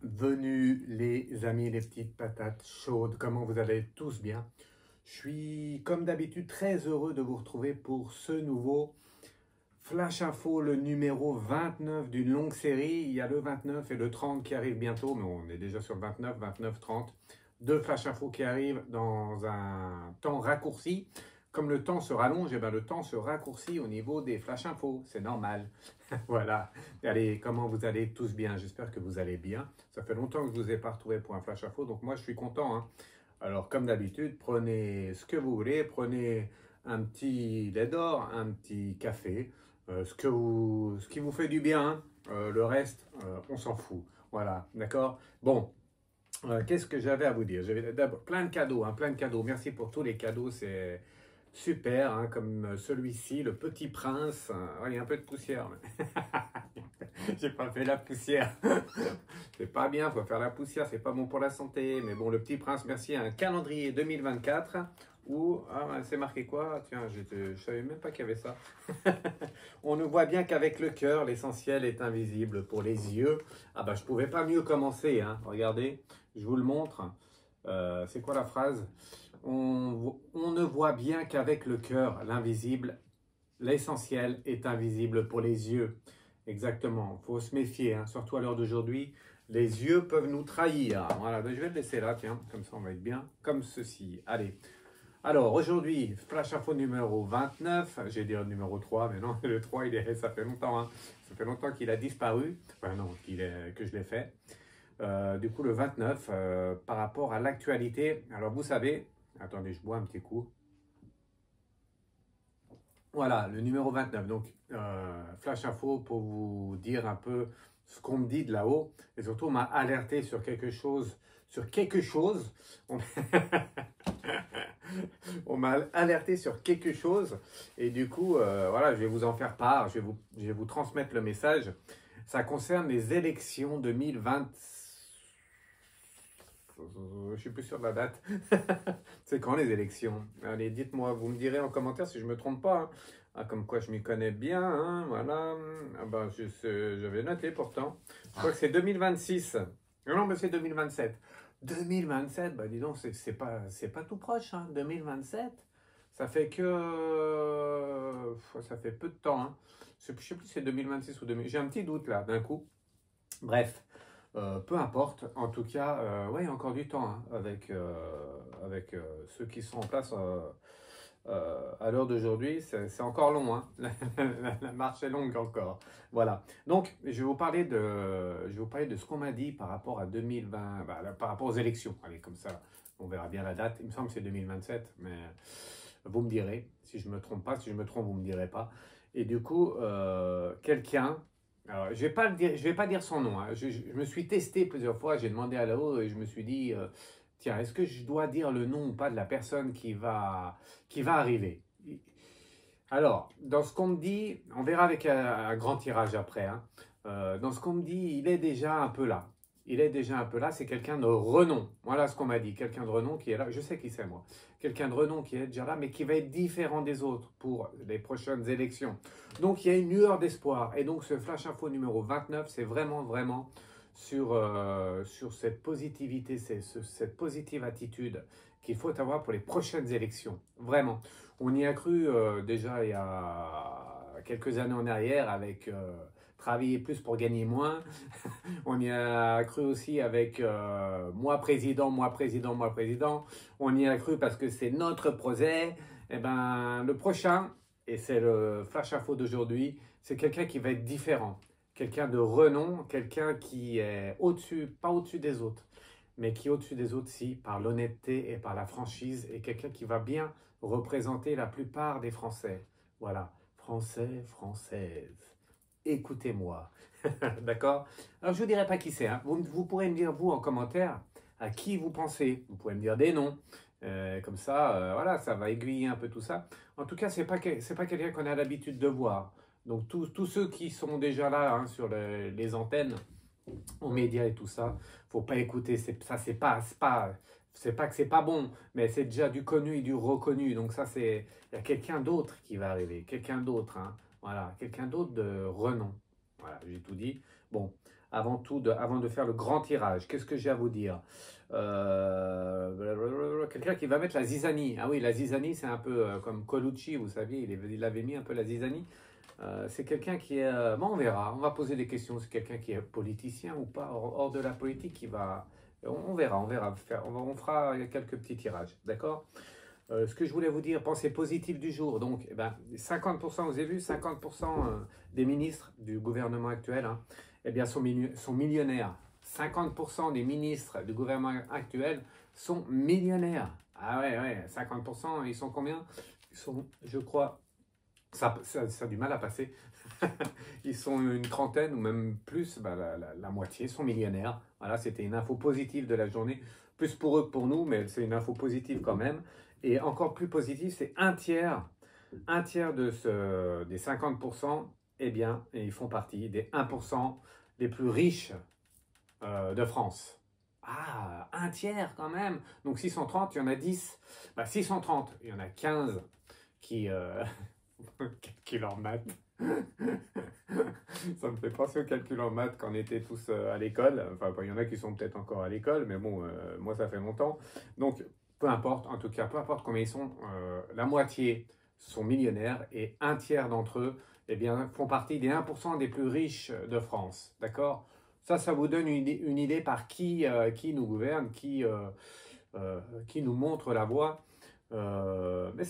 Bienvenue les amis, les petites patates chaudes, comment vous allez tous bien? Je suis comme d'habitude très heureux de vous retrouver pour ce nouveau Flash Info, le numéro 29 d'une longue série. Il y a le 29 et le 30 qui arrivent bientôt, mais on est déjà sur le 29, 29, 30. Deux Flash Info qui arrivent dans un temps raccourci. Comme le temps se rallonge, et bien le temps se raccourcit au niveau des Flash Info, c'est normal. Voilà. Allez, comment vous allez tous bien? J'espère que vous allez bien. Ça fait longtemps que je ne vous ai pas retrouvé pour un Flash Info, donc moi je suis content, hein. Alors comme d'habitude, prenez ce que vous voulez, prenez un petit lait d'or, un petit café, ce qui vous fait du bien, hein. Le reste, on s'en fout. Voilà, d'accord? Bon, qu'est-ce que j'avais à vous dire? J'avais d'abord plein de cadeaux, hein, plein de cadeaux. Merci pour tous les cadeaux, c'est super, hein, comme celui-ci, le Petit Prince. Il y a un peu de poussière. J'ai pas fait la poussière. C'est pas bien, faut faire la poussière, c'est pas bon pour la santé. Mais bon, le Petit Prince, merci. Un calendrier 2024 où, c'est marqué quoi? Tiens, je savais même pas qu'il y avait ça. On ne voit bien qu'avec le cœur, l'essentiel est invisible pour les yeux. Ah bah, je pouvais pas mieux commencer, hein. Regardez, je vous le montre. C'est quoi la phrase? On ne voit bien qu'avec le cœur, l'invisible, l'essentiel est invisible pour les yeux. Exactement, il faut se méfier, hein, surtout à l'heure d'aujourd'hui. Les yeux peuvent nous trahir. Voilà, ben, je vais le laisser là, tiens, comme ça on va être bien, comme ceci. Allez, alors aujourd'hui, Flash Info numéro 29, j'ai dit numéro 3, mais non, le 3, ça fait longtemps, hein. Ça fait longtemps qu'il a disparu, enfin non, que je l'ai fait. Du coup, le 29, par rapport à l'actualité, alors vous savez, attendez, je bois un petit coup. Voilà, le numéro 29. Donc, Flash Info pour vous dire un peu ce qu'on me dit de là-haut. Et surtout, on m'a alerté sur quelque chose. Sur quelque chose. On, on m'a alerté sur quelque chose. Et du coup, voilà, je vais vous en faire part. Je vais vous transmettre le message. Ça concerne les élections 2020. Je suis plus sûr de la date. C'est quand les élections? Allez, dites-moi, vous me direz en commentaire si je ne me trompe pas, hein. Ah, comme quoi je m'y connais bien, hein, voilà. Ah ben, j'avais noté pourtant. Je crois que c'est 2026. Non, mais c'est 2027. 2027, bah dis donc, c'est pas tout proche, hein, 2027. Ça fait ça fait peu de temps, hein. Je sais plus si c'est 2026 ou 2000. J'ai un petit doute là, d'un coup. Bref. Peu importe, en tout cas, ouais, il y a encore du temps, hein, avec ceux qui sont en place à l'heure d'aujourd'hui, c'est encore long, hein. La marche est longue encore. Voilà. Donc, je vais vous parler de ce qu'on m'a dit par rapport à 2020, par rapport aux élections. Allez, comme ça, on verra bien la date. Il me semble que c'est 2027, mais vous me direz si je me trompe pas. Si je me trompe, vous me direz pas. Et du coup, quelqu'un. Alors, je vais pas dire son nom, hein. Je me suis testé plusieurs fois. J'ai demandé à là-haut et je me suis dit, tiens, est-ce que je dois dire le nom ou pas de la personne qui va arriver? Alors, dans ce qu'on me dit, on verra avec un grand tirage après, hein. Dans ce qu'on me dit, il est déjà un peu là. Il est déjà un peu là, c'est quelqu'un de renom. Voilà ce qu'on m'a dit, quelqu'un de renom qui est là. Je sais qui c'est moi. Quelqu'un de renom qui est déjà là, mais qui va être différent des autres pour les prochaines élections. Donc il y a une lueur d'espoir. Et donc ce Flash Info numéro 29, c'est vraiment, vraiment sur cette positivité, cette positive attitude qu'il faut avoir pour les prochaines élections. Vraiment. On y a cru déjà il y a quelques années en arrière avec travailler plus pour gagner moins. On y a cru aussi avec moi président, moi président, moi président. On y a cru parce que c'est notre projet. Eh ben, le prochain, et c'est le Flash Info d'aujourd'hui, c'est quelqu'un qui va être différent. Quelqu'un de renom, quelqu'un qui est au-dessus, pas au-dessus des autres, mais qui est au-dessus des autres, si, par l'honnêteté et par la franchise, et quelqu'un qui va bien représenter la plupart des Français. Voilà, Français, Françaises, écoutez-moi. D'accord? Alors, je ne vous dirai pas qui c'est, hein. Vous pourrez me dire, vous, en commentaire, à qui vous pensez. Vous pouvez me dire des noms. Comme ça, voilà, ça va aiguiller un peu tout ça. En tout cas, c'est pas quelqu'un qu'on a l'habitude de voir. Donc, tous ceux qui sont déjà là, hein, sur les antennes, aux médias et tout ça, faut pas écouter. C'est pas que c'est pas bon, mais c'est déjà du connu et du reconnu. Donc ça, il y a quelqu'un d'autre qui va arriver, quelqu'un d'autre, hein. Voilà, quelqu'un d'autre de renom. Voilà, j'ai tout dit. Bon, avant de faire le grand tirage. Qu'est-ce que j'ai à vous dire? Quelqu'un qui va mettre la zizanie. Ah oui, la zizanie, c'est un peu comme Colucci, vous saviez, il avait mis un peu la zizanie. C'est quelqu'un qui est... bon, on verra, on va poser des questions. C'est quelqu'un qui est politicien ou pas, hors de la politique, qui va... On verra, on fera quelques petits tirages, d'accord? Ce que je voulais vous dire, pensée positive du jour. Donc, eh ben, 50%, vous avez vu, 50% des ministres du gouvernement actuel, hein, eh bien, sont millionnaires. 50% des ministres du gouvernement actuel sont millionnaires. Ah ouais, ouais, 50%, ils sont combien? Ils sont, je crois, ça a du mal à passer. Ils sont une trentaine ou même plus, bah, la moitié sont millionnaires. Voilà, c'était une info positive de la journée. Plus pour eux que pour nous, mais c'est une info positive quand même. Et encore plus positif, c'est un tiers des 50%, eh bien, ils font partie des 1% les plus riches de France. Ah, un tiers quand même. Donc 630, il y en a 10. Bah, 630, il y en a 15 qui calculent en maths. Ça me fait penser au calcul en maths quand on était tous à l'école. Enfin, il y en a qui sont peut-être encore à l'école, mais bon, moi ça fait longtemps. Donc, peu importe, en tout cas, peu importe combien ils sont, la moitié sont millionnaires et un tiers d'entre eux, eh bien, font partie des 1% des plus riches de France. D'accord? Ça vous donne une idée par qui nous gouverne, qui nous montre la voie. Mais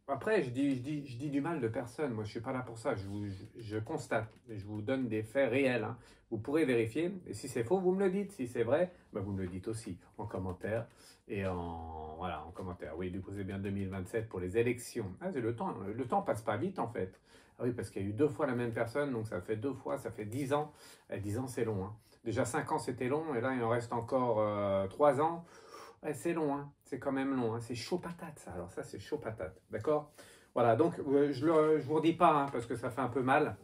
après, je dis du mal de personne. Moi, je ne suis pas là pour ça. Je constate. Je vous donne des faits réels, hein. Vous pourrez vérifier. Et si c'est faux, vous me le dites. Si c'est vrai, ben vous me le dites aussi en commentaire. Et voilà, en commentaire. Oui, du coup, c'est bien 2027 pour les élections. Ah, c'est le temps. Le temps passe pas vite, en fait. Ah oui, parce qu'il y a eu 2 fois la même personne. Donc, ça fait 2 fois. Ça fait 10 ans. Et 10 ans, c'est long, hein. Déjà, 5 ans, c'était long. Et là, il en reste encore 3 ans. Ouais, c'est long, hein. C'est quand même long, hein. C'est chaud patate, ça. Alors ça, c'est chaud patate, d'accord? Voilà, donc je ne vous redis pas, hein, parce que ça fait un peu mal.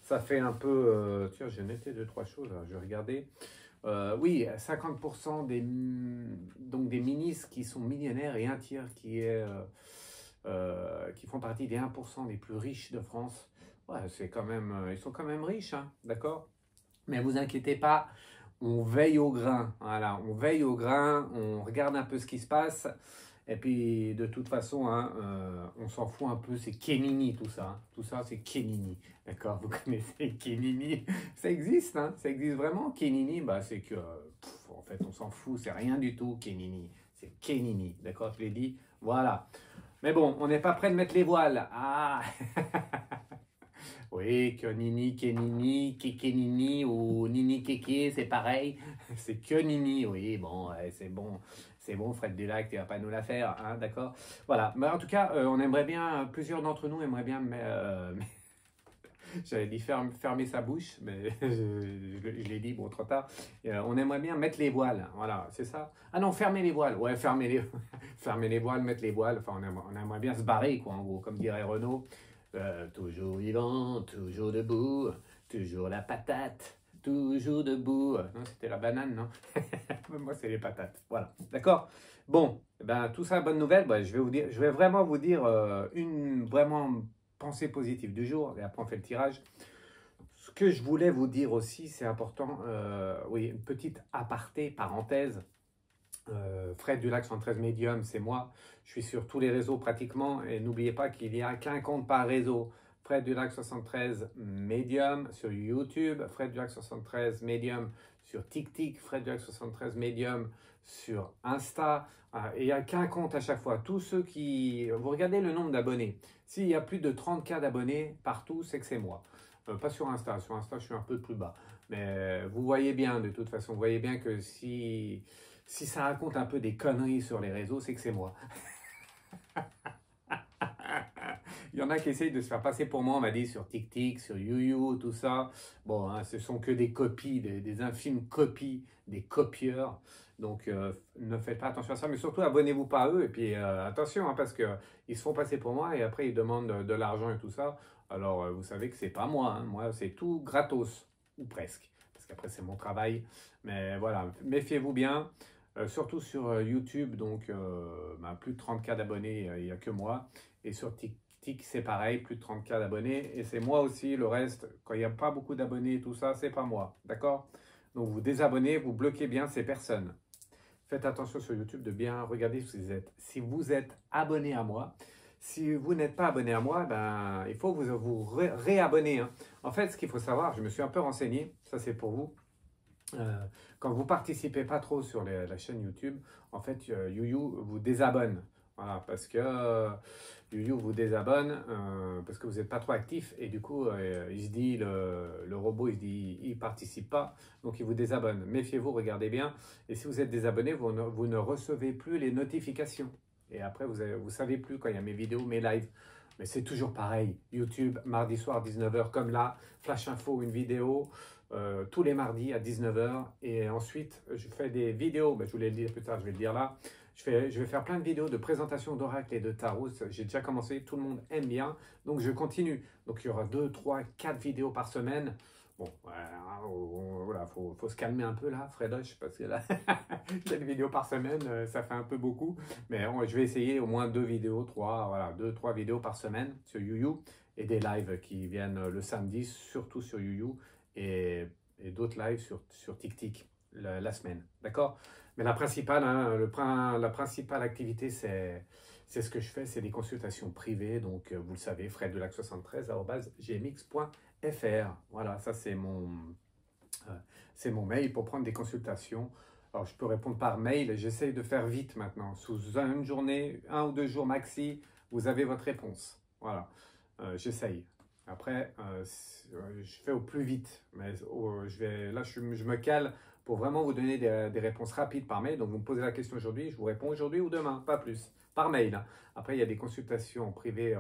Ça fait un peu... tiens, j'ai noté 2, 3 choses, là. Je vais regarder. Oui, 50% donc des ministres qui sont millionnaires et un tiers qui font partie des 1% les plus riches de France. Ouais, c'est quand même, ils sont quand même riches, hein, d'accord? Mais vous inquiétez pas, on veille au grain. Voilà, on veille au grain, on regarde un peu ce qui se passe. Et puis, de toute façon, hein, on s'en fout un peu, c'est Kenini tout ça, hein. Tout ça, c'est Kenini. D'accord? Vous connaissez Kenini? Ça existe, hein? Ça existe vraiment, Kenini? Bah, c'est que, en fait, on s'en fout, c'est rien du tout, Kenini. C'est Kenini. D'accord? Je l'ai dit. Voilà. Mais bon, on n'est pas prêt de mettre les voiles. Ah! Oui, que Nini, Kenini, Kekenini ou Nini Keke, c'est pareil. C'est que Nini, oui, bon, ouais, c'est bon, Fred Dulac, tu vas pas nous la faire, hein, d'accord? Voilà, mais en tout cas, on aimerait bien, plusieurs d'entre nous aimeraient bien, j'avais dit fermer sa bouche, mais je l'ai dit, bon, trop tard. On aimerait bien mettre les voiles, voilà, c'est ça? Ah non, fermer les voiles, ouais, fermer les voiles, mettre les voiles, enfin, on aimerait bien se barrer, quoi, en gros, comme dirait Renaud. Toujours vivant, toujours debout, toujours la patate, toujours debout. Non, c'était la banane, non? Moi, c'est les patates. Voilà, d'accord? Bon, ben, tout ça, bonne nouvelle. Ben, je vais vraiment vous dire une vraiment pensée positive du jour, et après on fait le tirage. Ce que je voulais vous dire aussi, c'est important, oui, une petite aparté, parenthèse. Fred Dulac 113 Medium, c'est moi. Je suis sur tous les réseaux pratiquement. Et n'oubliez pas qu'il n'y a qu'un compte par réseau. Fred Dulac 73 Medium sur YouTube. Fred Dulac 73 Medium sur TikTok. Fred Dulac 73 Medium sur Insta. Et il n'y a qu'un compte à chaque fois. Tous ceux qui... Vous regardez le nombre d'abonnés. S'il y a plus de 30K d'abonnés partout, c'est que c'est moi. Pas sur Insta. Sur Insta, je suis un peu plus bas. Mais vous voyez bien, de toute façon, vous voyez bien que si ça raconte un peu des conneries sur les réseaux, c'est que c'est moi. Il y en a qui essayent de se faire passer pour moi, on m'a dit, sur TikTok, sur YouYou, tout ça. Bon, hein, ce sont que des copies, des infimes copies, des copieurs. Donc, ne faites pas attention à ça, mais surtout, abonnez-vous pas à eux. Et puis, attention, hein, parce qu'ils se font passer pour moi et après, ils demandent de l'argent et tout ça. Alors, vous savez que c'est pas moi, hein. Moi, c'est tout gratos, ou presque. Parce qu'après, c'est mon travail. Mais voilà, méfiez-vous bien. Surtout sur YouTube, donc plus de 30K d'abonnés, il n'y a que moi. Et sur TikTok, c'est pareil, plus de 30K d'abonnés. Et c'est moi aussi, le reste, quand il n'y a pas beaucoup d'abonnés et tout ça, c'est pas moi. D'accord? Donc vous désabonnez, vous bloquez bien ces personnes. Faites attention sur YouTube de bien regarder si vous êtes abonné à moi. Si vous n'êtes pas abonné à moi, ben, il faut vous réabonner. Hein. En fait, ce qu'il faut savoir, je me suis un peu renseigné, ça c'est pour vous. Quand vous participez pas trop sur la chaîne YouTube, en fait, YouYou vous désabonne. Voilà, parce que YouYou vous désabonne parce que vous n'êtes pas trop actif et du coup, il se dit, le robot, il se dit, il participe pas, donc il vous désabonne. Méfiez-vous, regardez bien. Et si vous êtes désabonné, vous ne recevez plus les notifications. Et après, vous savez plus quand il y a mes vidéos, mes lives. Mais c'est toujours pareil. YouTube, mardi soir, 19h, comme là. Flash Info, une vidéo. Tous les mardis à 19h. Et ensuite, je fais des vidéos. Ben, je voulais le dire plus tard, je vais le dire là. Je vais faire plein de vidéos de présentation d'oracle et de tarot. J'ai déjà commencé, tout le monde aime bien. Donc, je continue. Donc, il y aura 2, 3, 4 vidéos par semaine. Bon, voilà, faut se calmer un peu là, Fredoche, parce que là, 4 vidéos par semaine, ça fait un peu beaucoup. Mais je vais essayer au moins 2 vidéos, 3, voilà, 2, 3 vidéos par semaine sur YouYou et des lives qui viennent le samedi, surtout sur YouYou et d'autres lives sur TikTok la semaine. D'accord? Mais la principale, hein, la principale activité, c'est ce que je fais, c'est des consultations privées. Donc, vous le savez, fredelac73@gmx.fr. Voilà, ça c'est mon mail pour prendre des consultations. Alors, je peux répondre par mail. J'essaye de faire vite maintenant. Sous une journée, 1 ou 2 jours maxi, vous avez votre réponse. Voilà, j'essaye. Après, je fais au plus vite. Mais je me cale pour vraiment vous donner des réponses rapides par mail. Donc, vous me posez la question aujourd'hui, je vous réponds aujourd'hui ou demain, pas plus. Par mail. Hein. Après, il y a des consultations privées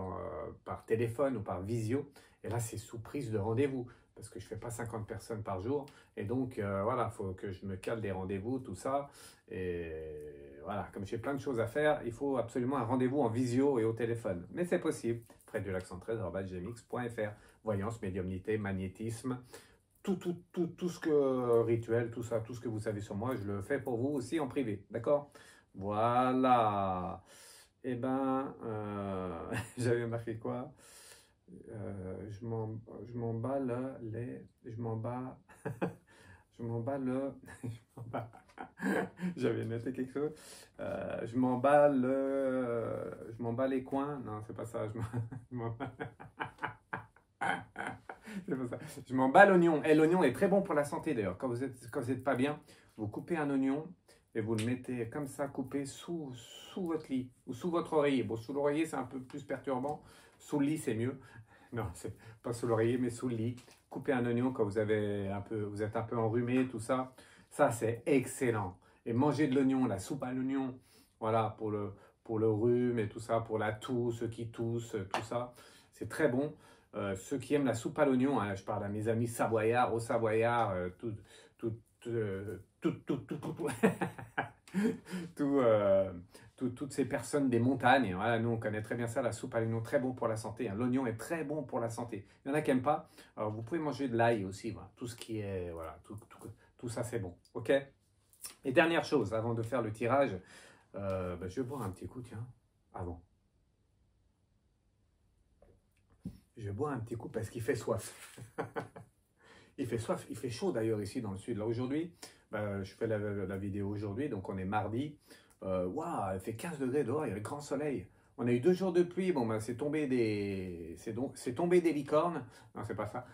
par téléphone ou par visio. Et là, c'est sous prise de rendez-vous. Parce que je ne fais pas 50 personnes par jour. Et donc, voilà, il faut que je me cale des rendez-vous, tout ça. Et voilà, comme j'ai plein de choses à faire, il faut absolument un rendez-vous en visio et au téléphone. Mais c'est possible. fredelac113@gmx.fr. Voyance, médiumnité, magnétisme, tout ce que rituel, tout ça, tout ce que vous savez sur moi, je le fais pour vous aussi en privé. D'accord? Voilà. Eh ben, j'avais marqué quoi? Je m'en bats je m'en bats, je m'en bats j'avais noté quelque chose. Je m'en bats les coins. Non, c'est pas ça. Je m'en bats. C'est pas ça. Je m'en bats l'oignon. Et l'oignon est très bon pour la santé d'ailleurs. Quand vous êtes pas bien, vous coupez un oignon et vous le mettez comme ça, coupé sous votre lit ou sous votre oreiller. Bon, sous l'oreiller, c'est un peu plus perturbant. Sous le lit, c'est mieux. Non, c'est pas sous l'oreiller, mais sous le lit. Coupez un oignon quand vous êtes un peu enrhumé, tout ça. Ça, c'est excellent. Et manger de l'oignon, la soupe à l'oignon, voilà, pour le rhume et tout ça, pour la toux, ceux qui toussent, tout ça, c'est très bon. Ceux qui aiment la soupe à l'oignon, hein, je parle à mes amis savoyards, aux savoyards, toutes ces personnes des montagnes. Voilà, nous, on connaît très bien ça, la soupe à l'oignon, très bon pour la santé. Hein. L'oignon est très bon pour la santé. Il y en a qui n'aiment pas. Alors, vous pouvez manger de l'ail aussi. Voilà. Tout ce qui est, voilà, tout ça, c'est bon. OK? Et dernière chose, avant de faire le tirage, je vais boire un petit coup, tiens, avant. Je vais boire un petit coup parce qu'il fait soif. Il fait soif, il fait chaud d'ailleurs ici dans le sud. Là aujourd'hui, je fais la vidéo aujourd'hui, donc on est mardi. Waouh, il fait 15 degrés dehors, il y a le grand soleil. On a eu 2 jours de pluie, bon c'est tombé des licornes. Non, c'est pas ça.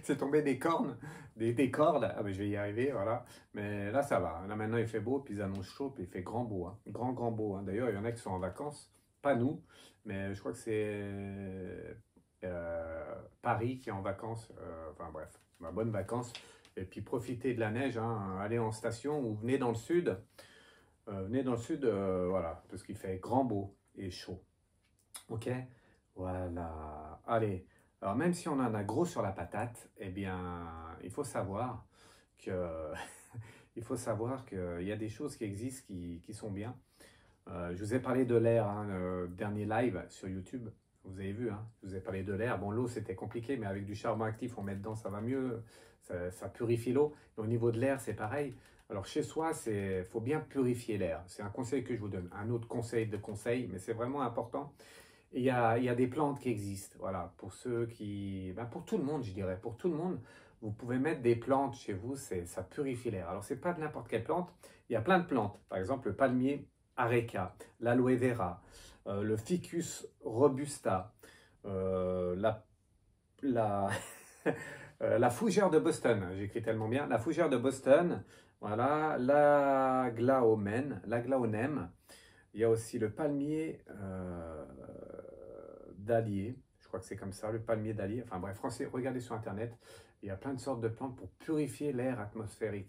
C'est tombé des cornes, des cordes. Ah ben je vais y arriver, voilà. Mais là ça va. Là maintenant il fait beau, puis ils annoncent chaud, puis il fait grand beau, hein. Grand beau. Hein. D'ailleurs, il y en a qui sont en vacances, pas nous, mais je crois que c'est Paris qui est en vacances. Enfin bref, bonnes vacances. Et puis profitez de la neige, hein. Allez en station ou venez dans le sud. Voilà, parce qu'il fait grand beau et chaud. Ok? Voilà. Allez. Alors, même si on en a gros sur la patate, eh bien, il faut savoir que, il faut savoir qu'il y a des choses qui existent qui sont bien. Je vous ai parlé de l'air, hein, le dernier live sur YouTube. Vous avez vu, hein, je vous ai parlé de l'air. Bon, l'eau, c'était compliqué, mais avec du charbon actif, on met dedans, ça va mieux. Ça purifie l'eau. Au niveau de l'air, c'est pareil. Alors, chez soi, il faut bien purifier l'air. C'est un conseil que je vous donne. Un autre conseil, mais c'est vraiment important. il y a des plantes qui existent, voilà, pour ceux qui, ben pour tout le monde, je dirais, pour tout le monde, vous pouvez mettre des plantes chez vous, ça purifie l'air. Alors, c'est pas de n'importe quelle plante, il y a plein de plantes, par exemple le palmier areca, l'aloe vera, le ficus robusta, la, la, la fougère de Boston, j'écris tellement bien, la fougère de Boston, voilà, la glaonème, il y a aussi le palmier d'Allier, je crois que c'est comme ça, le palmier d'Allier. Enfin bref, français, regardez sur Internet, il y a plein de sortes de plantes pour purifier l'air atmosphérique,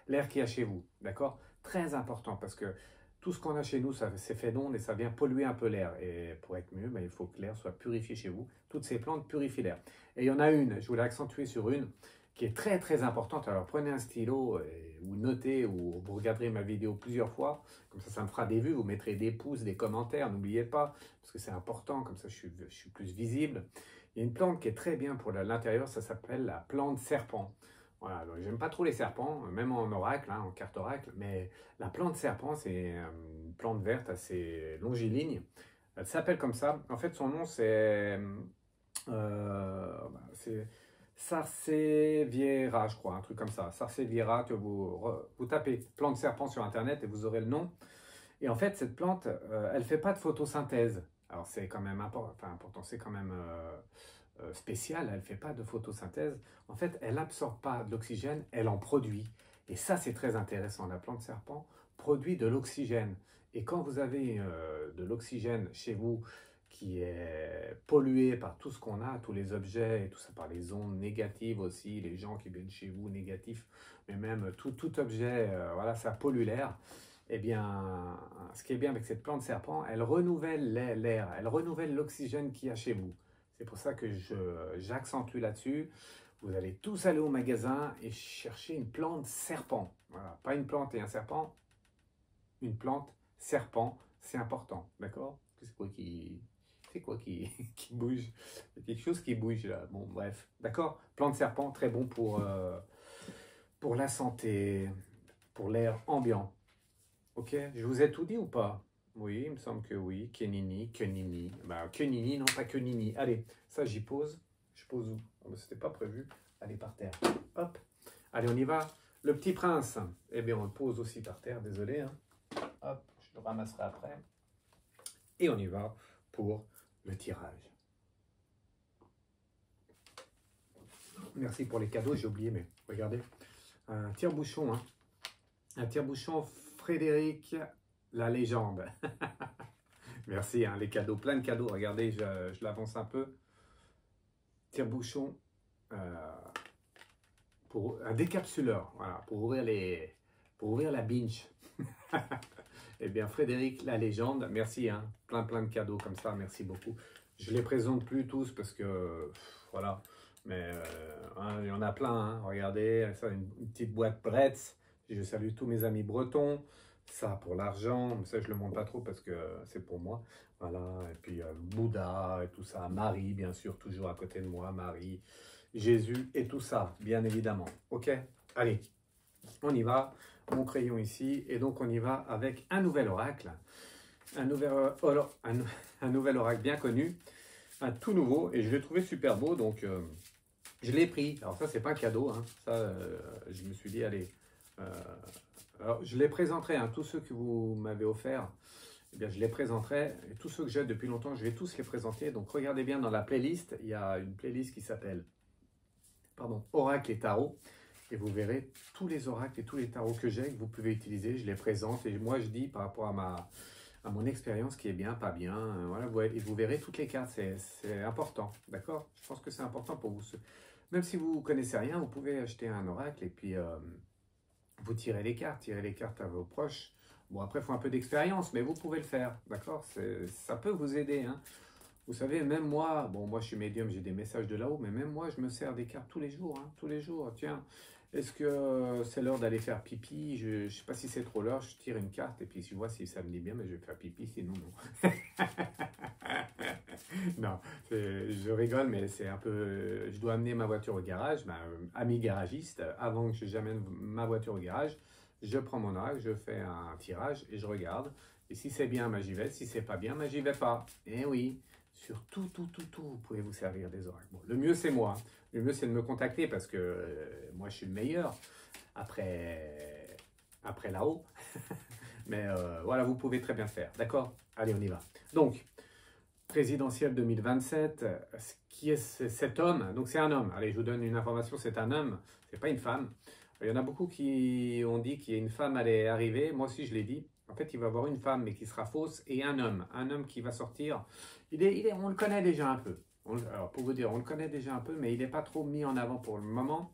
l'air qu'il y a chez vous, d'accord? Très important parce que tout ce qu'on a chez nous, c'est fait d'ondes et ça vient polluer un peu l'air. Et pour être mieux, ben, il faut que l'air soit purifié chez vous. Toutes ces plantes purifient l'air. Et il y en a une, je voulais accentuer sur une, qui est très très importante. Alors prenez un stylo ou notez ou vous regarderez ma vidéo plusieurs fois. Comme ça me fera des vues. Vous mettrez des pouces, des commentaires. N'oubliez pas, parce que c'est important. Comme ça, je suis plus visible. Il y a une plante qui est très bien pour l'intérieur. Ça s'appelle la plante serpent. Voilà, j'aime pas trop les serpents, même en oracle, hein, en carte oracle. Mais la plante serpent, c'est une plante verte assez longiligne. Elle s'appelle comme ça. En fait, son nom, c'est Sarceviera, je crois, un truc comme ça. Sarceviera, que vous tapez plante serpent sur Internet et vous aurez le nom. Et en fait, cette plante, elle ne fait pas de photosynthèse. Alors, c'est quand même important, c'est quand même spécial, elle ne fait pas de photosynthèse. En fait, elle n'absorbe pas de l'oxygène, elle en produit. Et ça, c'est très intéressant. La plante serpent produit de l'oxygène. Et quand vous avez de l'oxygène chez vous qui est pollué par tout ce qu'on a, tous les objets et tout ça, par les ondes négatives aussi, les gens qui viennent chez vous négatifs, mais même tout objet, voilà, ça pollue l'air. Eh bien, ce qui est bien avec cette plante serpent, elle renouvelle l'air, elle renouvelle l'oxygène qu'il y a chez vous. C'est pour ça que j'accentue là-dessus. Vous allez tous aller au magasin et chercher une plante serpent. Voilà, pas une plante et un serpent, une plante serpent, c'est important, d'accord? C'est quoi qui bouge? Il y a quelque chose qui bouge là. Bon, bref, d'accord? Plante serpent, très bon pour la santé, pour l'air ambiant. Ok, je vous ai tout dit ou pas? Oui, il me semble que oui. Kenini. Bah, Kenini, non pas Kenini. Allez, ça j'y pose. Je pose où? Oh, bah, c'était pas prévu. Allez, par terre. Hop. Allez, on y va. Le petit prince. Eh bien, on le pose aussi par terre, désolé. Hein. Hop, je le ramasserai après. Et on y va pour le tirage. Merci pour les cadeaux, j'ai oublié, mais regardez. Un tire-bouchon, hein. Un tire-bouchon Frédéric la légende. Merci, hein, les cadeaux, plein de cadeaux. Regardez, je l'avance un peu. Tire-bouchon pour un décapsuleur, voilà, pour ouvrir la binge. Eh bien, Frédéric la légende, merci, hein, plein de cadeaux comme ça, merci beaucoup. Je les présente plus tous parce que voilà, mais hein, il y en a plein. Hein, regardez, ça, une petite boîte Bretz. Je salue tous mes amis bretons. Ça pour l'argent, ça je le montre pas trop parce que c'est pour moi. Voilà, et puis Bouddha et tout ça, Marie bien sûr, toujours à côté de moi, Marie, Jésus et tout ça, bien évidemment. Ok, allez, on y va, mon crayon ici, et donc on y va avec un nouvel oracle, un nouvel oracle bien connu, un tout nouveau, et je l'ai trouvé super beau, donc je l'ai pris. Alors ça c'est pas un cadeau, hein. Ça je me suis dit allez... alors, je les présenterai, hein, tous ceux que vous m'avez offerts, eh bien, je les présenterai. Et tous ceux que j'ai depuis longtemps, je vais tous les présenter. Donc, regardez bien dans la playlist. Il y a une playlist qui s'appelle Oracle et Tarot. Et vous verrez tous les oracles et tous les tarots que j'ai, que vous pouvez utiliser. Je les présente et moi, je dis par rapport à mon expérience qui est bien, pas bien. Voilà, et vous verrez toutes les cartes. C'est important, d'accord? Je pense que c'est important pour vous. Même si vous ne connaissez rien, vous pouvez acheter un oracle et puis... vous tirez les cartes à vos proches. Bon, après, il faut un peu d'expérience, mais vous pouvez le faire, d'accord? Ça peut vous aider, hein. Vous savez, même moi, bon, moi je suis médium, j'ai des messages de là-haut, mais même moi, je me sers des cartes tous les jours, hein, tous les jours. Tiens, est-ce que c'est l'heure d'aller faire pipi? Je ne sais pas si c'est trop l'heure, je tire une carte, et puis je vois si ça me dit bien, mais je vais faire pipi, sinon non. Non, je rigole, mais c'est un peu... Je dois amener ma voiture au garage, ami garagiste, avant que j'amène ma voiture au garage, je prends mon oracle, je fais un tirage et je regarde. Et si c'est bien, ben, j'y vais. Si c'est pas bien, ben, j'y vais pas. Eh oui, sur tout, vous pouvez vous servir des oracles. Bon, le mieux, c'est moi. Le mieux, c'est de me contacter parce que moi, je suis le meilleur après là-haut. Mais voilà, vous pouvez très bien faire. D'accord? Allez, on y va. Donc, présidentielle 2027, qui est cet homme? Donc, c'est un homme. Allez, je vous donne une information, c'est un homme, c'est pas une femme. Il y en a beaucoup qui ont dit qu'il y a une femme allait arriver. Moi aussi, je l'ai dit. En fait, il va y avoir une femme, mais qui sera fausse, et un homme qui va sortir. On le connaît déjà un peu. Alors, pour vous dire, on le connaît déjà un peu, mais il n'est pas trop mis en avant pour le moment.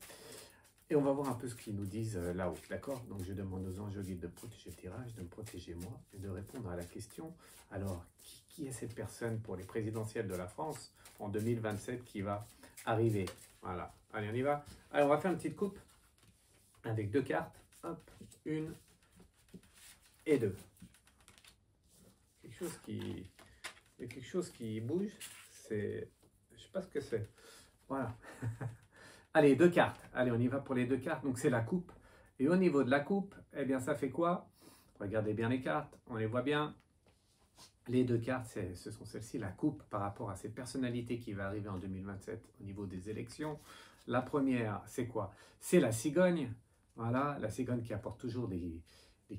Et on va voir un peu ce qu'ils nous disent là-haut, d'accord? Donc je demande aux anges guides de protéger le tirage, de me protéger moi et de répondre à la question. Alors, qui est cette personne pour les présidentielles de la France en 2027 qui va arriver? Voilà, allez on y va. Alors on va faire une petite coupe avec deux cartes. Hop, une et deux. Il y a quelque chose qui bouge, je sais pas ce que c'est. Voilà. Allez, deux cartes. Allez, on y va pour les deux cartes. Donc, c'est la coupe. Et au niveau de la coupe, eh bien, ça fait quoi? Regardez bien les cartes. On les voit bien. Les deux cartes, ce sont celles-ci. La coupe par rapport à cette personnalité qui va arriver en 2027 au niveau des élections. La première, c'est quoi? C'est la cigogne. Voilà, la cigogne qui apporte toujours des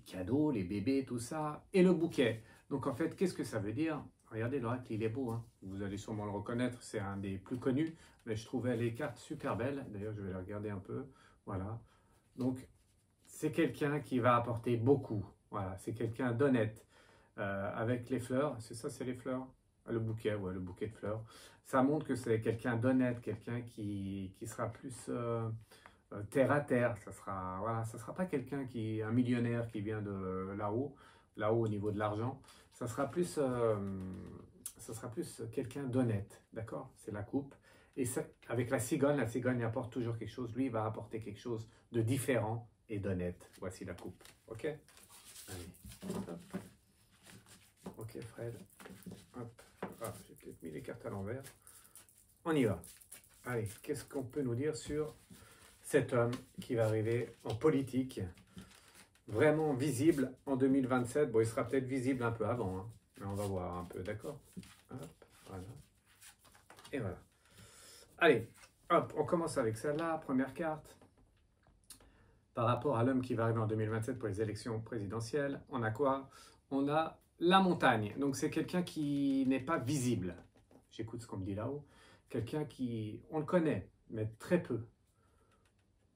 cadeaux, les bébés, tout ça. Et le bouquet. Donc, en fait, qu'est-ce que ça veut dire? Regardez, l'oracle, il est beau. Hein. Vous allez sûrement le reconnaître. C'est un des plus connus. Mais je trouvais les cartes super belles. D'ailleurs, je vais les regarder un peu. Voilà. Donc, c'est quelqu'un qui va apporter beaucoup. Voilà. C'est quelqu'un d'honnête. Avec les fleurs. C'est ça, c'est les fleurs? Le bouquet, ouais, le bouquet de fleurs. Ça montre que c'est quelqu'un d'honnête. Quelqu'un qui sera plus terre à terre. Voilà, ça sera pas quelqu'un un millionnaire qui vient de là-haut au niveau de l'argent. Ça sera plus quelqu'un d'honnête, d'accord? C'est la coupe. Et ça, avec la cigogne apporte toujours quelque chose. Lui, il va apporter quelque chose de différent et d'honnête. Voici la coupe. Ok? Allez. Hop. Ok, Fred. Hop. Ah, j'ai peut-être mis les cartes à l'envers. On y va. Allez, qu'est-ce qu'on peut nous dire sur cet homme qui va arriver en politique, vraiment visible en 2027? Bon, il sera peut-être visible un peu avant, hein, mais on va voir un peu, d'accord? Hop, voilà. Et voilà. Allez, hop, on commence avec celle-là, première carte. Par rapport à l'homme qui va arriver en 2027 pour les élections présidentielles, on a quoi? On a la montagne. Donc c'est quelqu'un qui n'est pas visible. J'écoute ce qu'on me dit là-haut. Quelqu'un on le connaît, mais très peu.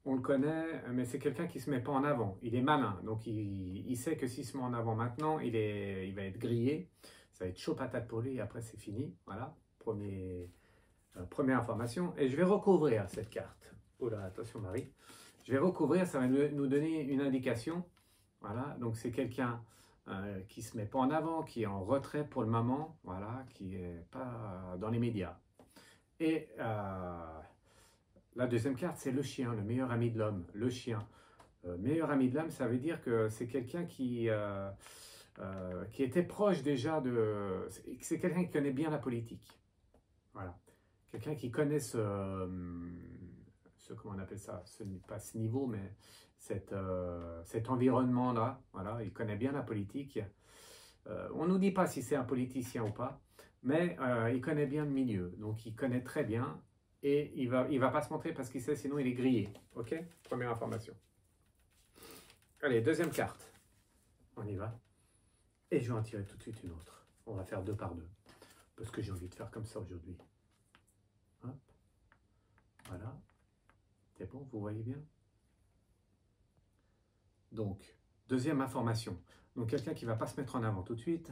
On le connaît, mais c'est quelqu'un qui ne se met pas en avant. Il est malin, donc il sait que s'il se met en avant maintenant, il va être grillé. Ça va être chaud patate pour lui et après c'est fini. Voilà, première information. Et je vais recouvrir cette carte. Oh là, attention Marie. Je vais recouvrir, ça va nous donner une indication. Voilà, donc c'est quelqu'un qui ne se met pas en avant, qui est en retrait pour le moment, voilà, qui n'est pas dans les médias. Et la deuxième carte, c'est le chien, le meilleur ami de l'homme, le chien. Meilleur ami de l'homme, ça veut dire que c'est quelqu'un qui était proche déjà c'est quelqu'un qui connaît bien la politique. Voilà. Quelqu'un qui connaît comment on appelle ça, pas ce niveau, mais cet environnement-là. Voilà, il connaît bien la politique. On ne nous dit pas si c'est un politicien ou pas, mais il connaît bien le milieu. Donc, il connaît très bien. Et il va pas se montrer parce qu'il sait, sinon il est grillé. Ok? Première information. Allez, deuxième carte. On y va. Et je vais en tirer tout de suite une autre. On va faire deux par deux. Parce que j'ai envie de faire comme ça aujourd'hui. Hop. Voilà. C'est bon, vous voyez bien? Donc, deuxième information. Donc, quelqu'un qui ne va pas se mettre en avant tout de suite,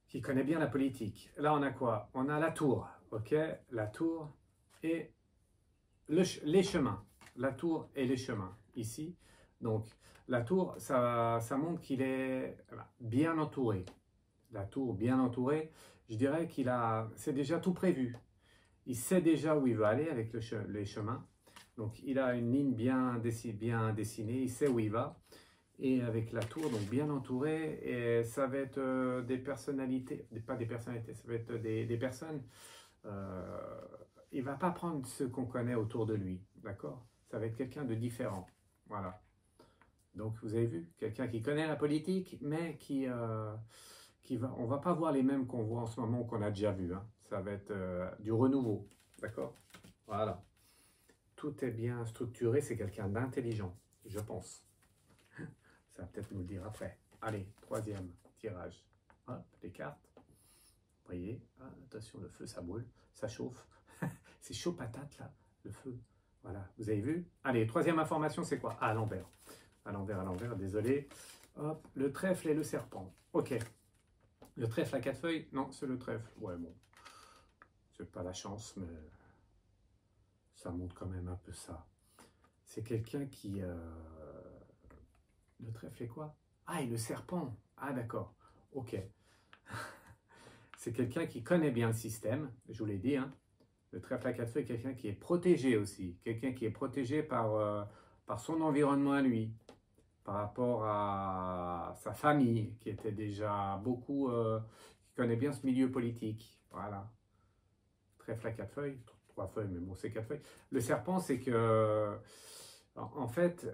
qui connaît bien la politique. Là, on a quoi? On a la tour. Ok? La tour et les chemins. La tour et les chemins, ici. Donc, la tour, ça montre qu'il est bien entouré. La tour bien entourée, je dirais c'est déjà tout prévu. Il sait déjà où il veut aller avec les chemins. Donc, il a une ligne bien dessinée, il sait où il va. Et avec la tour, donc bien entourée, et ça va être des personnalités, pas des personnalités, ça va être des personnes. Il ne va pas prendre ce qu'on connaît autour de lui, d'accord? Ça va être quelqu'un de différent, voilà. Donc, vous avez vu, quelqu'un qui connaît la politique, mais on va pas voir les mêmes qu'on voit en ce moment, qu'on a déjà vu, hein. Ça va être du renouveau, d'accord? Voilà. Tout est bien structuré, c'est quelqu'un d'intelligent, je pense. Ça va peut-être nous le dire après. Allez, troisième tirage. Hop, les cartes. Vous voyez, ah, attention, le feu, ça brûle, ça chauffe. C'est chaud patate, là, le feu. Voilà, vous avez vu? Allez, troisième information, c'est quoi? Ah, à l'envers. À l'envers, désolé. Hop, le trèfle et le serpent. Ok. Le trèfle à 4 feuilles? Non, c'est le trèfle. Ouais, bon. C'est pas la chance, mais ça montre quand même un peu ça. C'est quelqu'un qui... Le trèfle est quoi? Ah, et le serpent. Ah, d'accord. Ok. C'est quelqu'un qui connaît bien le système, je vous l'ai dit, hein. Le trèfle à 4 feuilles est quelqu'un qui est protégé aussi. Quelqu'un qui est protégé par son environnement à lui, par rapport à sa famille, qui était déjà beaucoup... qui connaît bien ce milieu politique. Voilà. Trèfle à 4 feuilles, 3 feuilles, mais bon, c'est 4 feuilles. Le serpent, c'est que... En fait,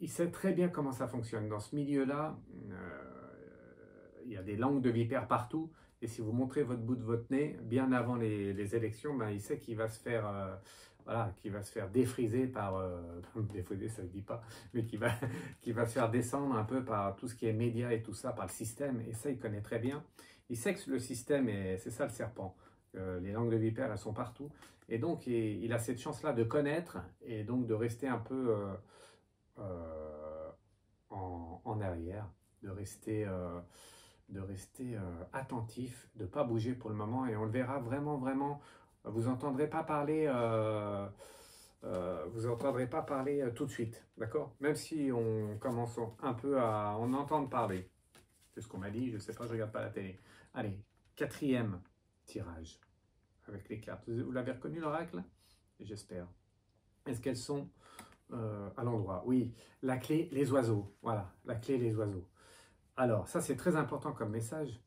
il sait très bien comment ça fonctionne. Dans ce milieu-là, il y a des langues de vipères partout. Et si vous montrez votre bout de votre nez, bien avant les élections, ben, il sait qu'il va se faire, voilà, qu'il va se faire défriser par, défriser ça ne se dit pas, mais qui va se faire descendre un peu par tout ce qui est médias et tout ça, par le système. Et ça, il connaît très bien. Il sait que le système, c'est ça le serpent. Les langues de vipères, elles sont partout. Et donc, il a cette chance-là de connaître et donc de rester un peu en arrière, de rester attentif, de ne pas bouger pour le moment. Et on le verra vraiment, vraiment. Vous n'entendrez pas parler, tout de suite, d'accord? Même si on commence un peu à en entendre parler. C'est ce qu'on m'a dit, je ne sais pas, je ne regarde pas la télé. Allez, quatrième tirage avec les cartes. Vous l'avez reconnu l'oracle? J'espère. Est-ce qu'elles sont à l'endroit? Oui, la clé, les oiseaux. Voilà, la clé, les oiseaux. Alors, ça c'est très important comme message.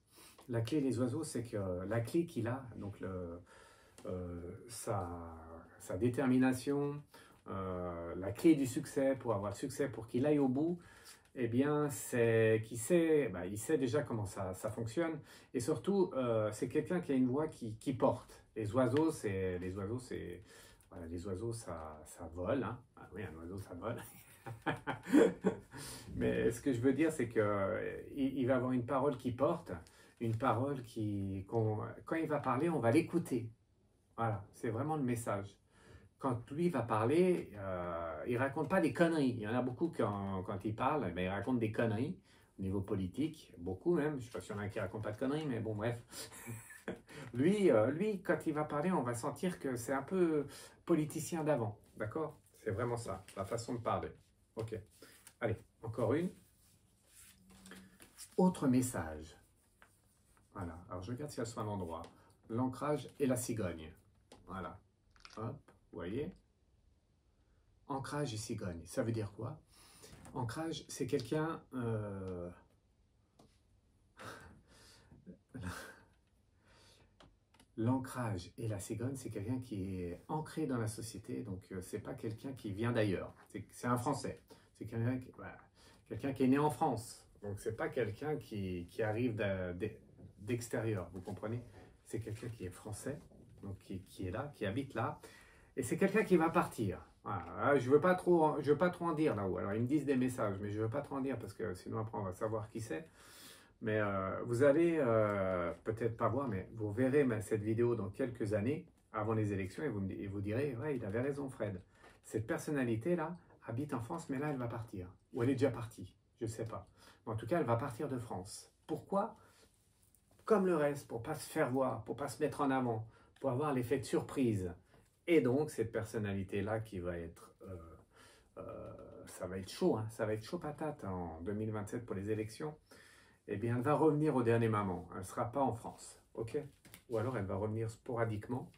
La clé, les oiseaux, c'est que la clé qu'il a, donc sa détermination, la clé du succès, pour avoir le succès, pour qu'il aille au bout, eh bien, c'est qu'il sait, il sait déjà comment ça fonctionne. Et surtout, c'est quelqu'un qui a une voix qui porte. Les oiseaux, voilà, les oiseaux, ça vole, hein. Ah oui, un oiseau, ça vole. Mais ce que je veux dire, c'est qu'il va avoir une parole qui porte, une parole quand il va parler, on va l'écouter. Voilà, c'est vraiment le message. Quand lui va parler, il ne raconte pas des conneries. Il y en a beaucoup quand il parle, il raconte des conneries au niveau politique, beaucoup même. Je ne sais pas s'il y en a un qui ne raconte pas de conneries, mais bon, bref. Lui, quand il va parler, on va sentir que c'est un peu politicien d'avant, d'accord? C'est vraiment ça, la façon de parler. Ok, allez, encore une. Autre message. Voilà, alors je regarde si elle soit à l'endroit. L'ancrage et la cigogne. Voilà, hop, vous voyez? Ancrage et cigogne, ça veut dire quoi? Ancrage, c'est quelqu'un... L'ancrage et la cigogne, c'est quelqu'un qui est ancré dans la société, donc c'est pas quelqu'un qui vient d'ailleurs, c'est un Français, c'est quelqu'un qui est né en France, donc c'est pas quelqu'un qui arrive d'extérieur, vous comprenez? C'est quelqu'un qui est français, donc qui est là, qui habite là, et c'est quelqu'un qui va partir. Voilà, je veux pas trop en dire là-haut, alors ils me disent des messages, mais je veux pas trop en dire parce que sinon après on va savoir qui c'est. Mais vous allez peut-être pas voir, mais vous verrez cette vidéo dans quelques années, avant les élections, et vous direz, ouais, il avait raison Fred. Cette personnalité-là habite en France, mais là, elle va partir. Ou elle est déjà partie, je ne sais pas. Mais en tout cas, elle va partir de France. Pourquoi? Comme le reste, pour ne pas se faire voir, pour ne pas se mettre en avant, pour avoir l'effet de surprise. Et donc, cette personnalité-là qui va être... ça va être chaud, hein, ça va être chaud patate en 2027 pour les élections. Eh bien, elle va revenir au dernier moment. Elle ne sera pas en France, ok? Ou alors, elle va revenir sporadiquement.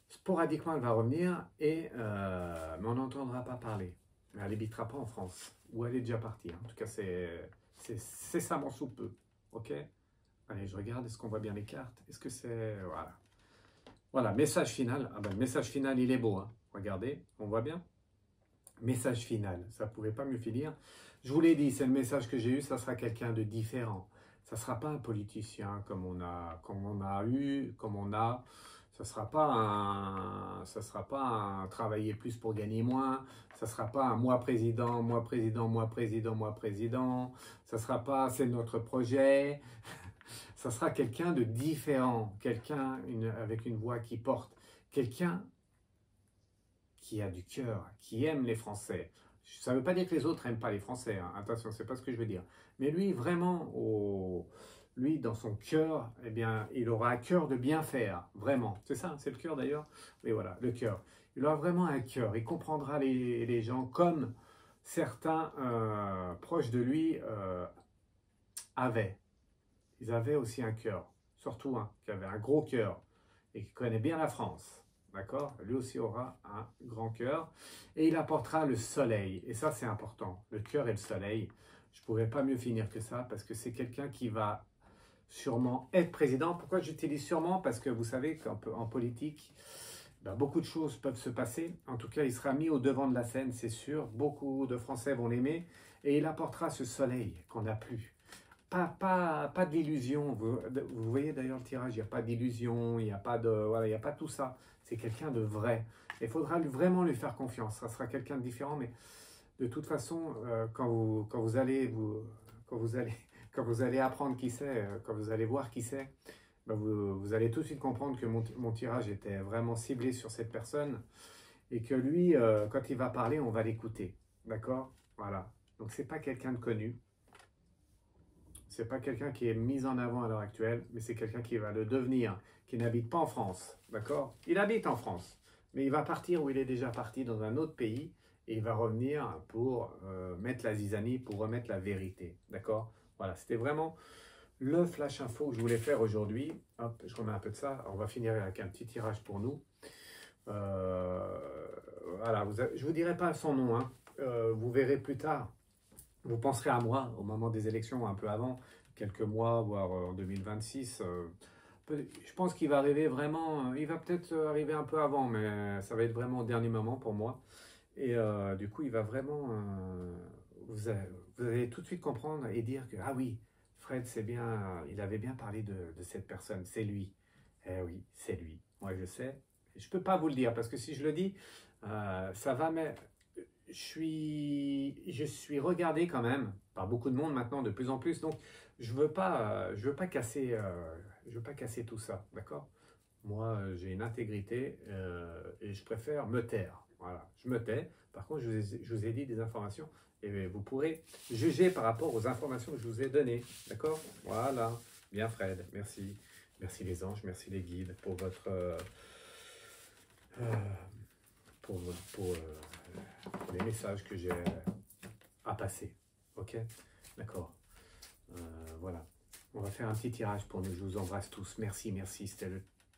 Sporadiquement, elle va revenir, mais on n'entendra pas parler. Mais elle n'habitera pas en France, ou elle est déjà partie. En tout cas, c'est ça mon sous peu, ok? Allez, je regarde, est-ce qu'on voit bien les cartes? Est-ce que c'est... Voilà. Voilà, message final. Ah ben, le message final, il est beau, hein? Regardez, on voit bien? Message final, ça ne pouvait pas mieux finir. Je vous l'ai dit, c'est le message que j'ai eu, ça sera quelqu'un de différent. Ça ne sera pas un politicien comme on a eu, comme on a. Ça sera pas un travailler plus pour gagner moins. Ça sera pas un moi président, moi président, moi président, moi président. Ça sera pas c'est notre projet. Ça sera quelqu'un de différent, quelqu'un avec une voix qui porte, quelqu'un qui a du cœur, qui aime les Français. Ça ne veut pas dire que les autres n'aiment pas les Français, hein. Attention, c'est pas ce que je veux dire. Mais lui, vraiment, lui, dans son cœur, eh bien, il aura un cœur de bien faire, vraiment. C'est ça, c'est le cœur d'ailleurs. Mais voilà, le cœur. Il aura vraiment un cœur. Il comprendra les gens comme certains proches de lui avaient. Ils avaient aussi un cœur, surtout un qui avait un gros cœur et qui connaît bien la France. D'accord? Lui aussi aura un grand cœur et il apportera le soleil. Et ça, c'est important. Le cœur et le soleil. Je ne pourrais pas mieux finir que ça parce que c'est quelqu'un qui va sûrement être président. Pourquoi j'utilise sûrement? Parce que vous savez qu'en politique, ben, beaucoup de choses peuvent se passer. En tout cas, il sera mis au devant de la scène, c'est sûr. Beaucoup de Français vont l'aimer et il apportera ce soleil qu'on n'a plus. Pas d'illusion. Vous voyez d'ailleurs le tirage, il n'y a pas d'illusion, il n'y a pas de, voilà, il n'y a pas tout ça. C'est quelqu'un de vrai. Il faudra vraiment lui faire confiance. Ça sera quelqu'un de différent, mais de toute façon, quand vous allez apprendre qui c'est, quand vous allez voir qui c'est, ben vous allez tout de suite comprendre que mon tirage était vraiment ciblé sur cette personne et que lui, quand il va parler, on va l'écouter. D'accord? Voilà. Donc, c'est pas quelqu'un de connu. C'est pas quelqu'un qui est mis en avant à l'heure actuelle, mais c'est quelqu'un qui va le devenir, qui n'habite pas en France, d'accord? Il habite en France, mais il va partir où il est déjà parti, dans un autre pays, et il va revenir pour mettre la zizanie, pour remettre la vérité, d'accord? Voilà, c'était vraiment le flash info que je voulais faire aujourd'hui. Hop, je remets un peu de ça. On va finir avec un petit tirage pour nous. Voilà, je vous dirai pas son nom, hein. Vous verrez plus tard. Vous penserez à moi au moment des élections, un peu avant, quelques mois, voire en 2026. Je pense qu'il va arriver vraiment, il va peut-être arriver un peu avant, mais ça va être vraiment au dernier moment pour moi. Et du coup, il va vraiment, vous allez tout de suite comprendre et dire que, ah oui, Fred, c'est bien, il avait bien parlé de cette personne, c'est lui. Eh oui, c'est lui. Moi, je sais. Je ne peux pas vous le dire parce que si je le dis, ça va, mais je suis regardé quand même par beaucoup de monde maintenant, de plus en plus. Donc, je veux pas casser, je veux pas casser tout ça, d'accord? Moi, j'ai une intégrité et je préfère me taire. Voilà, je me tais. Par contre, je vous ai dit des informations et vous pourrez juger par rapport aux informations que je vous ai données, d'accord? Voilà, bien Fred, merci. Merci les anges, merci les guides pour votre... pour les messages que j'ai à passer. Ok? D'accord. Voilà. On va faire un petit tirage pour nous. Je vous embrasse tous. Merci, merci. C'était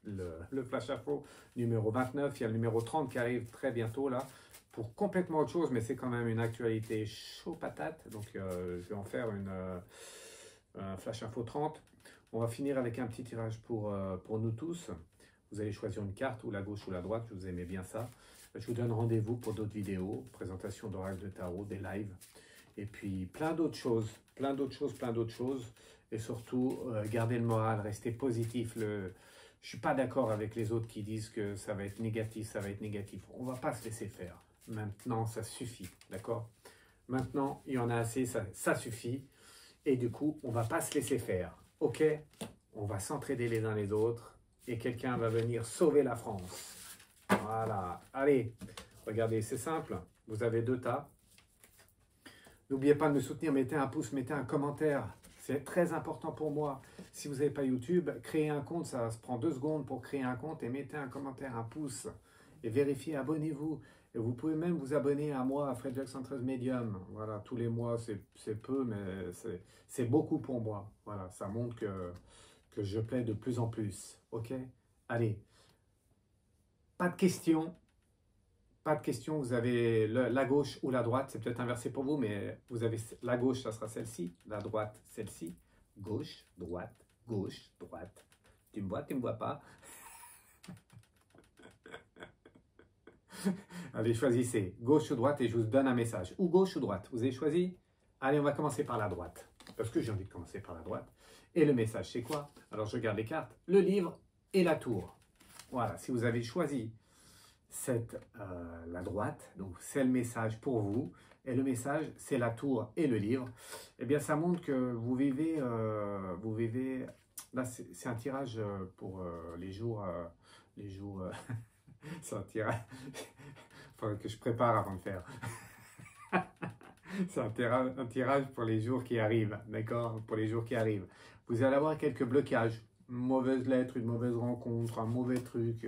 le Flash Info numéro 29. Il y a le numéro 30 qui arrive très bientôt là. Pour complètement autre chose, mais c'est quand même une actualité chaud patate. Donc je vais en faire un Flash Info 30. On va finir avec un petit tirage pour nous tous. Vous allez choisir une carte, ou la gauche ou la droite, vous aimez bien ça. Je vous donne rendez-vous pour d'autres vidéos, présentation d'oracle de tarot, des lives, et puis plein d'autres choses, plein d'autres choses. Et surtout, gardez le moral, restez positif. Je ne suis pas d'accord avec les autres qui disent que ça va être négatif, ça va être négatif. On ne va pas se laisser faire. Maintenant, ça suffit, d'accord? Maintenant, il y en a assez, ça suffit. Et du coup, on ne va pas se laisser faire, ok? On va s'entraider les uns les autres. Et quelqu'un va venir sauver la France. Voilà. Allez, regardez, c'est simple. Vous avez 2 tas. N'oubliez pas de me soutenir. Mettez un pouce, mettez un commentaire. C'est très important pour moi. Si vous n'avez pas YouTube, créez un compte. Ça se prend 2 secondes pour créer un compte. Et mettez un commentaire, un pouce. Et vérifiez, abonnez-vous. Et vous pouvez même vous abonner à moi, à Fred Jackson 13 Medium. Voilà, tous les mois, c'est peu, mais c'est beaucoup pour moi. Voilà, ça montre que je plais de plus en plus, ok? Allez, pas de questions, vous avez la gauche ou la droite, c'est peut-être inversé pour vous, mais vous avez la gauche, ça sera celle-ci, la droite, celle-ci, gauche, droite, tu me vois pas? Allez, choisissez gauche ou droite et je vous donne un message. Ou gauche ou droite, vous avez choisi? Allez, on va commencer par la droite. Parce que j'ai envie de commencer par la droite. Et le message, c'est quoi? Alors, je regarde les cartes. Le livre et la tour. Voilà, si vous avez choisi la droite, donc c'est le message pour vous. Et le message, c'est la tour et le livre. Eh bien, ça montre que vous vivez... là, c'est un tirage pour les jours... c'est un tirage... Faudrait que je prépare avant de faire. C'est un tirage pour les jours qui arrivent, d'accord? Pour les jours qui arrivent. Vous allez avoir quelques blocages. Une mauvaise lettre, une mauvaise rencontre, un mauvais truc,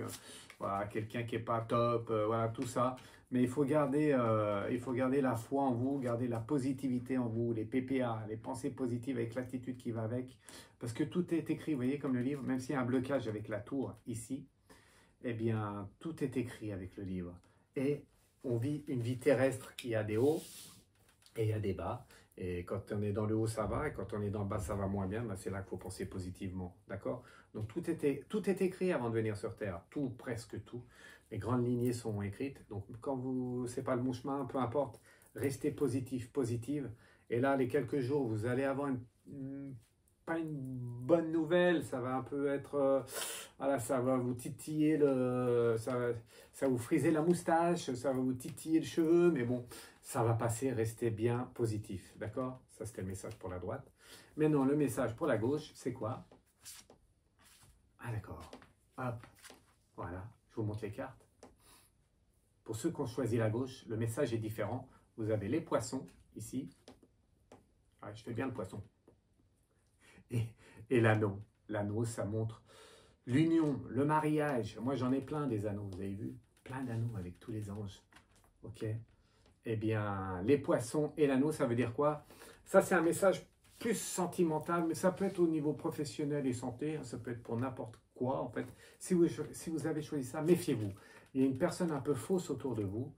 voilà, quelqu'un qui n'est pas top, voilà, tout ça. Mais il faut garder la foi en vous, garder la positivité en vous, les PPA, les pensées positives avec l'attitude qui va avec. Parce que tout est écrit, vous voyez, comme le livre, même s'il y a un blocage avec la tour ici, eh bien, tout est écrit avec le livre. Et on vit une vie terrestre, il y a des hauts et il y a des bas. Et quand on est dans le haut, ça va, et quand on est dans le bas, ça va moins bien. Ben c'est là qu'il faut penser positivement, d'accord? Donc tout est écrit avant de venir sur Terre, tout, presque tout. Les grandes lignées sont écrites. Donc quand c'est pas le bon chemin, peu importe, restez positif, positive. Et là, les quelques jours, vous allez avoir pas une bonne nouvelle, ça va un peu être, voilà, ça va vous titiller ça va vous friser la moustache, ça va vous titiller le cheveu, mais bon, ça va passer, restez bien positif, d'accord? Ça, c'était le message pour la droite. Maintenant, le message pour la gauche, c'est quoi? Ah, d'accord. Hop, voilà, je vous montre les cartes. Pour ceux qui ont choisi la gauche, le message est différent. Vous avez les poissons, ici. Ah, je fais bien le poisson. Et l'anneau. L'anneau, ça montre l'union, le mariage. Moi, j'en ai plein des anneaux, vous avez vu? Plein d'anneaux avec tous les anges. Ok? Eh bien, les poissons et l'anneau, ça veut dire quoi? Ça, c'est un message plus sentimental, mais ça peut être au niveau professionnel et santé. Ça peut être pour n'importe quoi, en fait. Si vous avez choisi ça, méfiez-vous. Il y a une personne un peu fausse autour de vous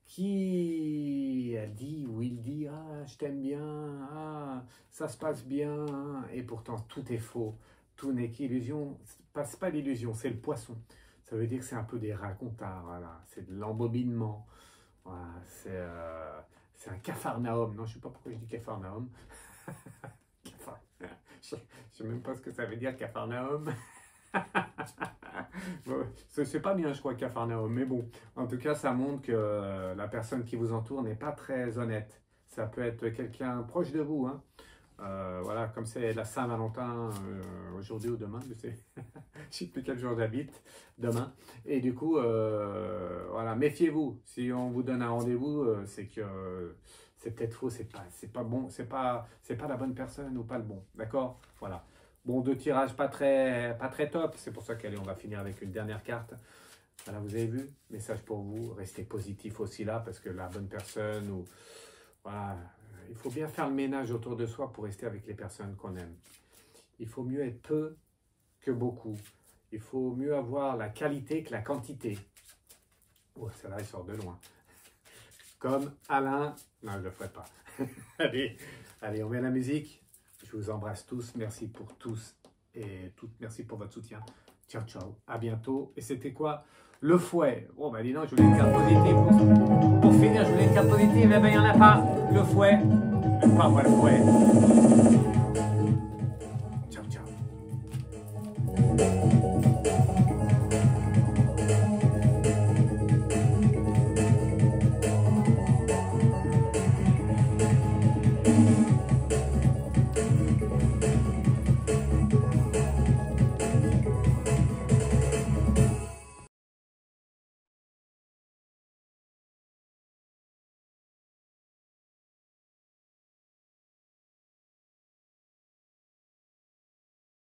qui dit ou il dit « Ah, je t'aime bien, ah, ça se passe bien. » Et pourtant, tout est faux. Tout n'est qu'illusion. C'est pas l'illusion, c'est le poisson. Ça veut dire que c'est un peu des racontards, voilà. C'est de l'embobinement. Voilà, c'est un capharnaüm. Non, je ne sais pas pourquoi je dis capharnaüm. Je ne sais même pas ce que ça veut dire, capharnaüm. Bon, c'est pas bien, je crois, capharnaüm. Mais bon, en tout cas, ça montre que la personne qui vous entoure n'est pas très honnête. Ça peut être quelqu'un proche de vous, hein. Voilà, comme c'est la Saint-Valentin aujourd'hui ou demain, je sais, je sais plus quel jour j'habite, demain. Et du coup, voilà, méfiez-vous. Si on vous donne un rendez-vous, c'est que c'est peut-être faux, c'est pas bon, c'est pas la bonne personne ou pas le bon, d'accord? Voilà. Bon, deux tirages pas très top, c'est pour ça on va finir avec une dernière carte. Voilà, vous avez vu, message pour vous, restez positif aussi là, parce que la bonne personne ou voilà. Il faut bien faire le ménage autour de soi pour rester avec les personnes qu'on aime. Il faut mieux être peu que beaucoup. Il faut mieux avoir la qualité que la quantité. Oh, celle-là, elle sort de loin. Comme Alain. Non, je ne le ferai pas. allez, on met la musique. Je vous embrasse tous. Merci pour tous et toutes. Merci pour votre soutien. Ciao, ciao. À bientôt. Et c'était quoi? Le fouet. Oh, bah dis donc, je voulais une carte positive. Pour finir, je voulais une carte positive. Eh bien, il n'y en a pas. Le fouet. Pas moi, le fouet.